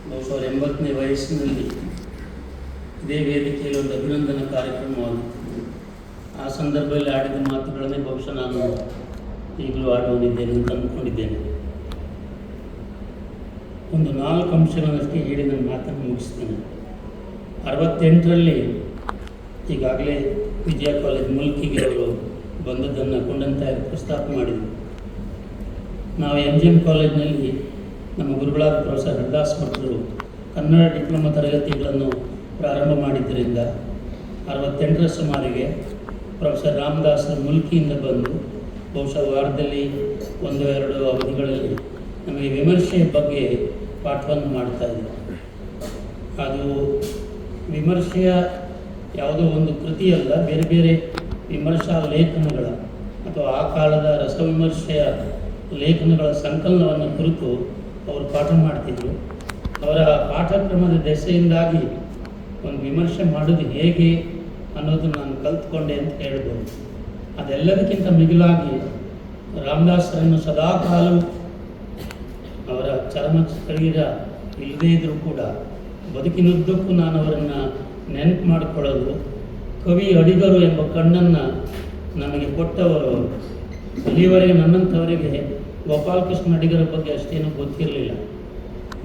ಬಹುಶಃ 80ನೇ ವಯಸ್ಸಿನಲ್ಲಿ ಇದೇ ವೇದಿಕೆಯಲ್ಲಿ ಒಂದು ಅಭಿನಂದನಾ ಕಾರ್ಯಕ್ರಮವಾಗಿತ್ತು. ಆ ಸಂದರ್ಭದಲ್ಲಿ ಆಡಿದ ಮಾತುಗಳನ್ನೇ ಬಹುಶಃ ನಾನು ಈಗಲೂ ಆಡುವನಿದ್ದೇನೆ ಅಂತ ಅಂದ್ಕೊಂಡಿದ್ದೇನೆ. ಒಂದು 4 ಅಂಶಗಳನ್ನಷ್ಟೇ ಹೇಳಿ ನನ್ನ ಮಾತನ್ನು ಮುಗಿಸ್ತೇನೆ. 68ರಲ್ಲಿ ಈಗಾಗಲೇ ವಿಜಯ ಕಾಲೇಜ್ ಮುಲ್ಕಿಗೆ ಅವರು ಬಂದದ್ದನ್ನು ಕೊಂಡಂತಾಗಿ ಪ್ರಸ್ತಾಪ ಮಾಡಿದರು. ನಾವು MGM ಕಾಲೇಜಿನಲ್ಲಿ ನಮ್ಮ ಗುರುಗಳಾದ ಪ್ರೊಫೆಸರ್ ಹರಿದಾಸ್ ಭಟ್ರು ಕನ್ನಡ ಡಿಪ್ಲೊಮಾ ತರಗತಿಗಳನ್ನು ಪ್ರಾರಂಭ ಮಾಡಿದ್ದರಿಂದ 68ರ ಸುಮಾರಿಗೆ ಪ್ರೊಫೆಸರ್ ರಾಮದಾಸರು ಮುಲ್ಕಿಯಿಂದ ಬಂದು ಬಹುಶಃ ವಾರದಲ್ಲಿ 1-2 ಅವಧಿಗಳಲ್ಲಿ ನಮಗೆ ವಿಮರ್ಶೆಯ ಬಗ್ಗೆ ಪಾಠವನ್ನು ಮಾಡ್ತಾಯಿದ್ರು. ಅದು ವಿಮರ್ಶೆಯ ಯಾವುದೋ ಒಂದು ಕೃತಿಯಲ್ಲ, ಬೇರೆ ಬೇರೆ ವಿಮರ್ಶಾ ಲೇಖನಗಳ ಅಥವಾ ಆ ಕಾಲದ ರಸವಿಮರ್ಶೆಯ ಲೇಖನಗಳ ಸಂಕಲನವನ್ನು ಕುರಿತು ಅವರು ಪಾಠ ಮಾಡ್ತಿದ್ರು. ಅವರ ಪಾಠಕ್ರಮದ ದೆಸೆಯಿಂದಾಗಿ ಒಂದು ವಿಮರ್ಶೆ ಮಾಡೋದು ಹೇಗೆ ಅನ್ನೋದು ನಾನು ಕಲ್ತ್ಕೊಂಡೆ ಅಂತ ಹೇಳ್ಬೋದು. ಅದೆಲ್ಲದಕ್ಕಿಂತ ಮಿಗಿಲಾಗಿ ರಾಮದಾಸರನ್ನು ಸದಾಕಾಲವೂ ಅವರ ಚರ್ಮ ಶರೀರ ಇಲ್ಲದೇ ಇದ್ದರೂ ಕೂಡ ಬದುಕಿನುದ್ದಕ್ಕೂ ನಾನು ಅವರನ್ನು ನೆನಪು ಮಾಡಿಕೊಳ್ಳಲು ಕವಿ ಅಡಿಗರು ಎಂಬ ಕಣ್ಣನ್ನು ನಮಗೆ ಕೊಟ್ಟವರು. ಇಲ್ಲಿವರೆಗೆ ನನ್ನಂಥವರಿಗೆ ಗೋಪಾಲಕೃಷ್ಣ ಅಡಿಗರ ಬಗ್ಗೆ ಅಷ್ಟೇನೂ ಗೊತ್ತಿರಲಿಲ್ಲ.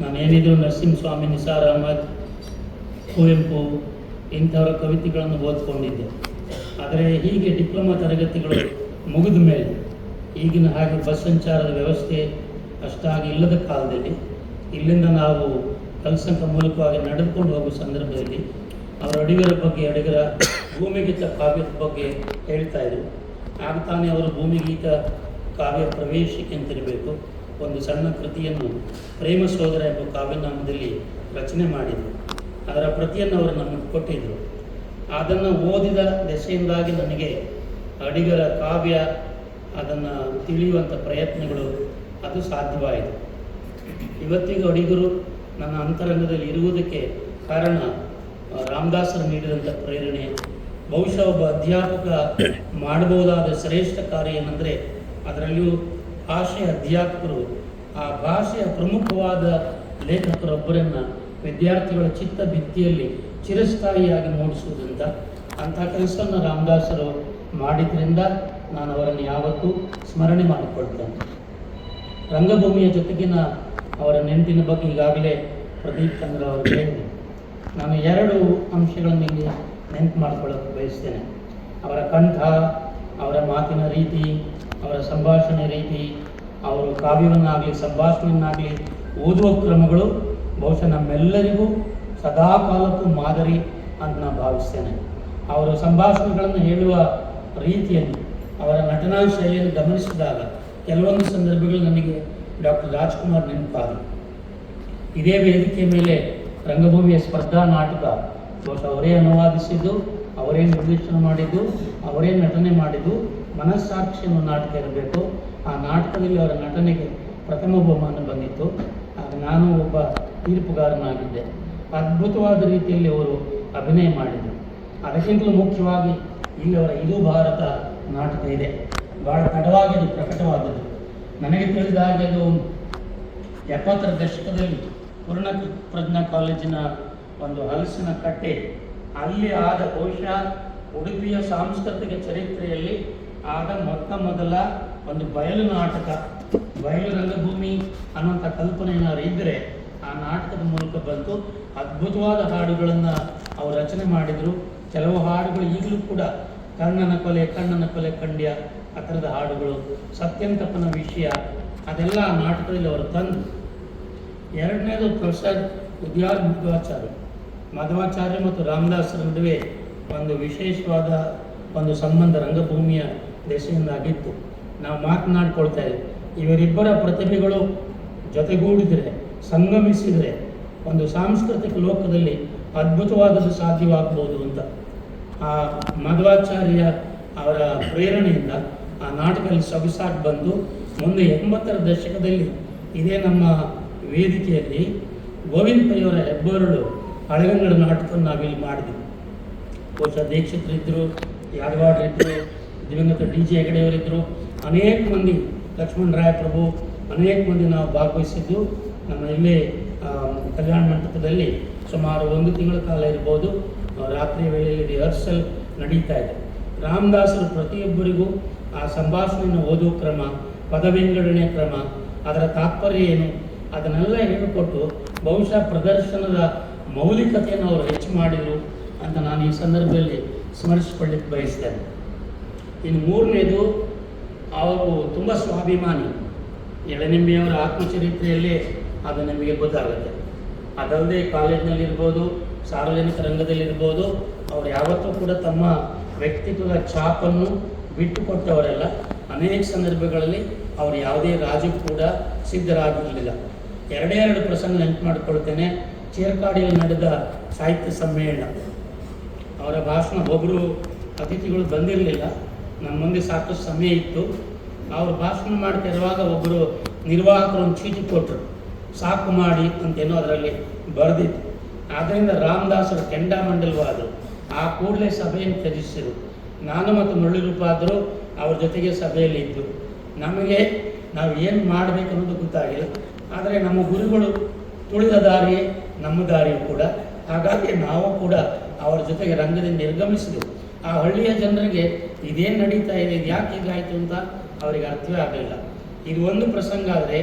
ನಾನೇನಿದ್ರು ನರಸಿಂಹಸ್ವಾಮಿ, ನಿಸಾರ್ ಅಹಮದ್, ಕುವೆಂಪು ಇಂಥವರ ಕವಿತೆಗಳನ್ನು ಓದ್ಕೊಂಡಿದ್ದೆ. ಆದರೆ ಹೀಗೆ ಡಿಪ್ಲೊಮಾ ತರಗತಿಗಳು ಮುಗಿದ ಮೇಲೆ ಈಗಿನ ಹಾಗೆ ಬಸ್ ಸಂಚಾರದ ವ್ಯವಸ್ಥೆ ಅಷ್ಟಾಗಿ ಇಲ್ಲದ ಕಾಲದಲ್ಲಿ ಇಲ್ಲಿಂದ ನಾವು ಕಲ್ಸಂಕ ಮೂಲಕವಾಗಿ ನಡೆದುಕೊಂಡು ಹೋಗುವ ಸಂದರ್ಭದಲ್ಲಿ ಅವರ ಅಡಿಗರ ಬಗ್ಗೆ, ಅಡಿಗರ ಭೂಮಿಗೀತ ಕಾವ್ಯದ ಬಗ್ಗೆ ಹೇಳ್ತಾಯಿದ್ರು. ಆಗ ತಾನೇ ಅವರು ಭೂಮಿಗೀತ ಕಾವ್ಯ ಪ್ರವೇಶಿಕೆ ಅಂತಿರಬೇಕು ಒಂದು ಸಣ್ಣ ಕೃತಿಯನ್ನು ಪ್ರೇಮ ಸೋದರ ಎಂಬ ಕಾವ್ಯನಾಮದಲ್ಲಿ ರಚನೆ ಮಾಡಿದರು. ಅದರ ಪ್ರತಿಯನ್ನು ಅವರು ನಮಗೆ ಕೊಟ್ಟಿದ್ದರು. ಅದನ್ನು ಓದಿದ ದೆಸೆಯಿಂದಾಗಿ ನನಗೆ ಅಡಿಗರ ಕಾವ್ಯ ಅದನ್ನು ತಿಳಿಯುವಂಥ ಪ್ರಯತ್ನಗಳು ಅದು ಸಾಧ್ಯವಾಯಿತು. ಇವತ್ತಿಗೂ ಅಡಿಗರು ನನ್ನ ಅಂತರಂಗದಲ್ಲಿ ಇರುವುದಕ್ಕೆ ಕಾರಣ ರಾಮದಾಸರು ನೀಡಿದಂಥ ಪ್ರೇರಣೆ. ಬಹುಶಃ ಒಬ್ಬ ಅಧ್ಯಾಪಕ ಮಾಡಬಹುದಾದ ಶ್ರೇಷ್ಠ ಕಾರ್ಯ ಏನಂದರೆ ಅದರಲ್ಲಿಯೂ ಭಾಷೆಯ ಅಧ್ಯಾಪಕರು ಆ ಭಾಷೆಯ ಪ್ರಮುಖವಾದ ಲೇಖಕರೊಬ್ಬರನ್ನು ವಿದ್ಯಾರ್ಥಿಗಳ ಚಿತ್ತ ಭಿತ್ತಿಯಲ್ಲಿ ಚಿರಸ್ಥಾಯಿಯಾಗಿ ಮೂಡಿಸುವುದರಿಂದ ಅಂಥ ಕೆಲಸವನ್ನು ರಾಮದಾಸರು ಮಾಡಿದ್ರಿಂದ ನಾನು ಅವರನ್ನು ಯಾವತ್ತೂ ಸ್ಮರಣೆ ಮಾಡಿಕೊಳ್ತೇನೆ. ರಂಗಭೂಮಿಯ ಜೊತೆಗಿನ ಅವರ ನೆನಪಿನ ಬಗ್ಗೆ ಈಗಾಗಲೇ ಪ್ರದೀಪ್ ಚಂದ್ರ ಅವರು ಹೇಳಿದರು. ನಾನು 2 ಅಂಶಗಳನ್ನು ಇಲ್ಲಿ ನೆನಪು ಮಾಡಿಕೊಳ್ಳೋಕೆ ಬಯಸ್ತೇನೆ. ಅವರ ಕಂಠ, ಅವರ ಮಾತಿನ ರೀತಿ, ಅವರ ಸಂಭಾಷಣೆ ರೀತಿ, ಅವರು ಕಾವ್ಯವನ್ನಾಗಲಿ ಸಂಭಾಷಣೆಯನ್ನಾಗಲಿ ಓದುವ ಕ್ರಮಗಳು ಬಹುಶಃ ನಮ್ಮೆಲ್ಲರಿಗೂ ಸದಾಕಾಲಕ್ಕೂ ಮಾದರಿ ಅಂತ ನಾನು ಭಾವಿಸ್ತೇನೆ. ಅವರ ಸಂಭಾಷಣೆಗಳನ್ನು ಹೇಳುವ ರೀತಿಯನ್ನು, ಅವರ ನಟನಾ ಶೈಲಿಯನ್ನು ಗಮನಿಸಿದಾಗ ಕೆಲವೊಂದು ಸಂದರ್ಭಗಳು ನನಗೆ ಡಾಕ್ಟರ್ ರಾಜ್ಕುಮಾರ್ ನೆನಪಾದರು. ಇದೇ ವೇದಿಕೆ ಮೇಲೆ ರಂಗಭೂಮಿಯ ಸ್ಪರ್ಧಾ ನಾಟಕ ಬಹುಶಃ ಅವರೇ ಅನುವಾದಿಸಿದ್ದು, ಅವರೇ ನಿರ್ದೇಶನ ಮಾಡಿದ್ದು, ಅವರೇ ನಟನೆ ಮಾಡಿದ್ದು. ಮನಸ್ಸಾಕ್ಷಿ ಅನ್ನೋ ನಾಟಕ ಇರಬೇಕು. ಆ ನಾಟಕದಲ್ಲಿ ಅವರ ನಟನೆಗೆ ಪ್ರಥಮ ಬಹುಮಾನ ಬಂದಿತ್ತು. ಆಗ ನಾನು ಒಬ್ಬ ತೀರ್ಪುಗಾರನಾಗಿದ್ದೆ. ಅದ್ಭುತವಾದ ರೀತಿಯಲ್ಲಿ ಅವರು ಅಭಿನಯ ಮಾಡಿದರು. ಅದಕ್ಕಿಂತಲೂ ಮುಖ್ಯವಾಗಿ ಇಲ್ಲಿ ಅವರ ಇದು ಭಾರತ ನಾಟಕ ಇದೆ. ಭಾಳ ತಡವಾಗಿ ಅದು ಪ್ರಕಟವಾದದ್ದು. ನನಗೆ ತಿಳಿದ ಹಾಗೆ ಅದು 70ರ ದಶಕದಲ್ಲಿ ಪೂರ್ಣ ಪ್ರಜ್ಞಾ ಕಾಲೇಜಿನ ಒಂದು ಹಲಸಿನ ಕಟ್ಟೆ ಅಲ್ಲಿ ಆದ ಬಹುಶಃ ಉಡುಪಿಯ ಸಾಂಸ್ಕೃತಿಕ ಚರಿತ್ರೆಯಲ್ಲಿ ಆದ ಮೊದಲ ಒಂದು ಬಯಲು ನಾಟಕ, ಬಯಲು ರಂಗಭೂಮಿ ಅನ್ನುವಂಥ ಕಲ್ಪನೆ ಏನಾದ್ರು ಇದ್ದರೆ ಆ ನಾಟಕದ ಮೂಲಕ ಬಂತು. ಅದ್ಭುತವಾದ ಹಾಡುಗಳನ್ನು ಅವರು ರಚನೆ ಮಾಡಿದರು. ಕೆಲವು ಹಾಡುಗಳು ಈಗಲೂ ಕೂಡ ಕಣ್ಣನ ಕೊಲೆ ಕಂಡ್ಯ ಆ ಥರದ ಹಾಡುಗಳು, ಸತ್ಯಂತಪ್ಪನ ವಿಷಯ ಅದೆಲ್ಲ ಆ ನಾಟಕದಲ್ಲಿ ಅವರು ತಂದು. 2ನೇದು ಪ್ರೊಫೆಸರ್ ಉದ್ಯಾರ್ ಮಧ್ವಾಚಾರ್ಯ ಮತ್ತು ರಾಮದಾಸರ ನಡುವೆ ಒಂದು ವಿಶೇಷವಾದ ಒಂದು ಸಂಬಂಧ ರಂಗಭೂಮಿಯ ದೆಸೆಯಿಂದಾಗಿತ್ತು. ನಾವು ಮಾತನಾಡ್ಕೊಳ್ತಾ ಇದ್ದೀವಿ. ಇವರಿಬ್ಬರ ಪ್ರತಿಭೆಗಳು ಜೊತೆಗೂಡಿದರೆ, ಸಂಗಮಿಸಿದರೆ ಒಂದು ಸಾಂಸ್ಕೃತಿಕ ಲೋಕದಲ್ಲಿ ಅದ್ಭುತವಾದದ್ದು ಸಾಧ್ಯವಾಗಬಹುದು ಅಂತ. ಆ ಮಧ್ವಾಚಾರ್ಯ ಅವರ ಪ್ರೇರಣೆಯಿಂದ ಆ ನಾಟಕದಲ್ಲಿ ಸೊಗಸಾಗಿ ಬಂದು ಮುಂದೆ 80ರ ದಶಕದಲ್ಲಿ ಇದೇ ನಮ್ಮ ವೇದಿಕೆಯಲ್ಲಿ ಗೋವಿಂದ ಪೈಯವರ ಹೆಬ್ಬರಳು ಹಳೆಗನ್ನಡ ನಾಟಕವನ್ನು ನಾವಿಲ್ಲಿ ಮಾಡಿದ್ವಿ. ಬಹುಶಃ ದೀಕ್ಷಿತರಿದ್ದರು, ಯಾದವಾಡರಿದ್ದರು, ದಿವಂಗತ DJ ಹೆಗಡೆಯವರಿದ್ದರು, ಅನೇಕ ಮಂದಿ, ಲಕ್ಷ್ಮಣ ರಾಯ ಪ್ರಭು, ಅನೇಕ ಮಂದಿ ನಾವು ಭಾಗವಹಿಸಿದ್ದು. ನಮ್ಮ ಇಲ್ಲೇ ಕಲ್ಯಾಣ ಮಂಟಪದಲ್ಲಿ ಸುಮಾರು 1 ತಿಂಗಳ ಕಾಲ ಇರ್ಬೋದು ರಾತ್ರಿ ವೇಳೆಯಲ್ಲಿ ರಿಹರ್ಸಲ್ ನಡೀತಾ ಇದೆ. ರಾಮದಾಸರು ಪ್ರತಿಯೊಬ್ಬರಿಗೂ ಆ ಸಂಭಾಷಣೆಯನ್ನು ಓದುವ ಕ್ರಮ, ಪದವಿಂಗಡಣೆ ಕ್ರಮ, ಅದರ ತಾತ್ಪರ್ಯ ಏನು ಅದನ್ನೆಲ್ಲ ಹೇಳಿಕೊಟ್ಟು ಬಹುಶಃ ಪ್ರದರ್ಶನದ ಮೌಲಿಕತೆಯನ್ನು ಅವರು ಹೆಚ್ಚು ಮಾಡಿದರು ಅಂತ ನಾನು ಈ ಸಂದರ್ಭದಲ್ಲಿ ಸ್ಮರಿಸಿಕೊಳ್ಳಿಕ್ಕೆ ಬಯಸ್ತೇನೆ. ಇನ್ನು ಮೂರನೇದು, ಅವರು ತುಂಬ ಸ್ವಾಭಿಮಾನಿ. ಎಳನಿಂಬೆಯವರ ಆತ್ಮಚರಿತ್ರೆಯಲ್ಲೇ ಅದು ನಮಗೆ ಗೊತ್ತಾಗುತ್ತೆ. ಅದಲ್ಲದೆ ಕಾಲೇಜಿನಲ್ಲಿರ್ಬೋದು, ಸಾರ್ವಜನಿಕ ರಂಗದಲ್ಲಿರ್ಬೋದು, ಅವರು ಯಾವತ್ತೂ ಕೂಡ ತಮ್ಮ ವ್ಯಕ್ತಿತ್ವದ ಛಾಪನ್ನು ಬಿಟ್ಟುಕೊಟ್ಟವರೆಲ್ಲ. ಅನೇಕ ಸಂದರ್ಭಗಳಲ್ಲಿ ಅವರು ಯಾವುದೇ ರಾಜು ಕೂಡ ಸಿದ್ಧರಾಗಿರಲಿಲ್ಲ. ಎರಡೇ 2 ಪ್ರಸಂಗ ನೆನಪು ಮಾಡಿಕೊಳ್ತೇನೆ. ಚೇರ್ಕಾಡಿಯಲ್ಲಿ ನಡೆದ ಸಾಹಿತ್ಯ ಸಮ್ಮೇಳನ, ಅವರ ಭಾಷಣ ಒಬ್ಬರು ಅತಿಥಿಗಳು ಬಂದಿರಲಿಲ್ಲ. ನಮ್ಮ ಮುಂದೆ ಸಾಕಷ್ಟು ಸಮಯ ಇತ್ತು. ಅವರು ಭಾಷಣ ಮಾಡ್ತಿರುವಾಗ ಒಬ್ಬರು ನಿರ್ವಾಹಕರು ಒಂದು ಚೀಟಿ ಕೊಟ್ಟರು, ಸಾಕು ಮಾಡಿ ಅಂತೇನೋ ಅದರಲ್ಲಿ ಬರೆದಿತ್ತು. ಆದ್ದರಿಂದ ರಾಮದಾಸರು ಕೆಂಡಾಮಂಡಲವಾದರು. ಆ ಕೂಡಲೇ ಸಭೆಯನ್ನು ತ್ಯಜಿಸಿದರು. ನಾನು ಮತ್ತು ಮುರಳೀರೂಪಾದರು ಅವ್ರ ಜೊತೆಗೆ ಸಭೆಯಲ್ಲಿ ಇದ್ದು, ನಮಗೆ ನಾವು ಏನು ಮಾಡಬೇಕು ಅನ್ನೋದು ಗೊತ್ತಾಗಿಲ್ಲ. ಆದರೆ ನಮ್ಮ ಗುರುಗಳು ತುಳಿದ ದಾರಿಯೇ ನಮ್ಮ ದಾರಿಯೂ ಕೂಡ. ಹಾಗಾಗಿ ನಾವು ಕೂಡ ಅವರ ಜೊತೆಗೆ ರಂಗದಿಂದ ನಿರ್ಗಮಿಸಿದೆವು. ಆ ಹಳ್ಳಿಯ ಜನರಿಗೆ ಇದೇನು ನಡೀತಾ ಇದೆ, ಇದು ಯಾಕೆ ಹೀಗಾಯಿತು ಅಂತ ಅವರಿಗೆ ಅರ್ಥವೇ ಆಗಲಿಲ್ಲ. ಇದು ಒಂದು ಪ್ರಸಂಗ. ಆದರೆ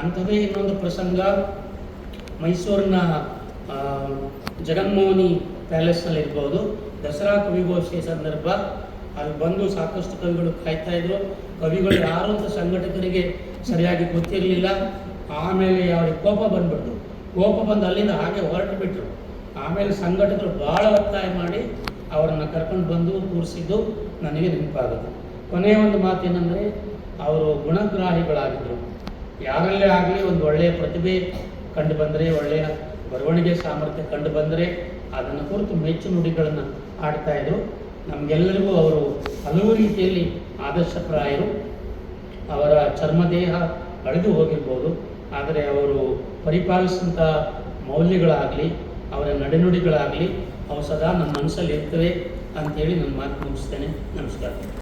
ಅಂಥದ್ದೇ ಇನ್ನೊಂದು ಪ್ರಸಂಗ ಮೈಸೂರಿನ ಜಗನ್ಮೋಹಿನಿ ಪ್ಯಾಲೇಸ್ನಲ್ಲಿರ್ಬೋದು. ದಸರಾ ಕವಿಗೋಷ್ಠಿಯ ಸಂದರ್ಭ ಅಲ್ಲಿ ಬಂದು ಸಾಕಷ್ಟು ಕವಿಗಳು ಕಾಯ್ತಾ ಇದ್ರು. ಕವಿಗಳು ಯಾರು ಅಂತ ಸಂಘಟಕರಿಗೆ ಸರಿಯಾಗಿ ಗೊತ್ತಿರಲಿಲ್ಲ. ಆಮೇಲೆ ಅವ್ರಿಗೆ ಕೋಪ ಬಂದ್ಬಿಡ್ತು. ಕೋಪ ಬಂದು ಅಲ್ಲಿಂದ ಹಾಗೆ ಹೊರಟು ಬಿಟ್ಟರು. ಆಮೇಲೆ ಸಂಘಟಕರು ಭಾಳ ಒತ್ತಾಯ ಮಾಡಿ ಅವರನ್ನು ಕರ್ಕೊಂಡು ಬಂದು ಕೂರಿಸಿದ್ದು ನನಗೆ ನೆನಪಾಗುತ್ತೆ. ಕೊನೆಯ ಒಂದು ಮಾತೇನೆಂದರೆ, ಅವರು ಗುಣಗ್ರಾಹಿಗಳಾಗಿದ್ದರು. ಯಾರಲ್ಲೇ ಆಗಲಿ ಒಂದು ಒಳ್ಳೆಯ ಪ್ರತಿಭೆ ಕಂಡು ಬಂದರೆ, ಒಳ್ಳೆಯ ಬರವಣಿಗೆ ಸಾಮರ್ಥ್ಯ ಕಂಡು ಬಂದರೆ ಅದನ್ನು ಕುರಿತು ಮೆಚ್ಚು ನುಡಿಗಳನ್ನು ಆಡ್ತಾಯಿದ್ರು. ನಮಗೆಲ್ಲರಿಗೂ ಅವರು ಹಲವು ರೀತಿಯಲ್ಲಿ ಆದರ್ಶಪ್ರಾಯರು. ಅವರ ಚರ್ಮದೇಹ ಅಳೆದು ಹೋಗಿರ್ಬೋದು, ಆದರೆ ಅವರು ಪರಿಪಾಲಿಸಿದಂಥ ಮೌಲ್ಯಗಳಾಗಲಿ, ಅವರ ನಡೆನುಡಿಗಳಾಗಲಿ ಅವು ಸದಾ ನಮ್ಮ ಮನಸ್ಸಲ್ಲಿ ಇರ್ತವೆ ಅಂಥೇಳಿ ನನ್ನ ಮಾತು ಮುಗಿಸ್ತೇನೆ. ನಮಸ್ಕಾರ.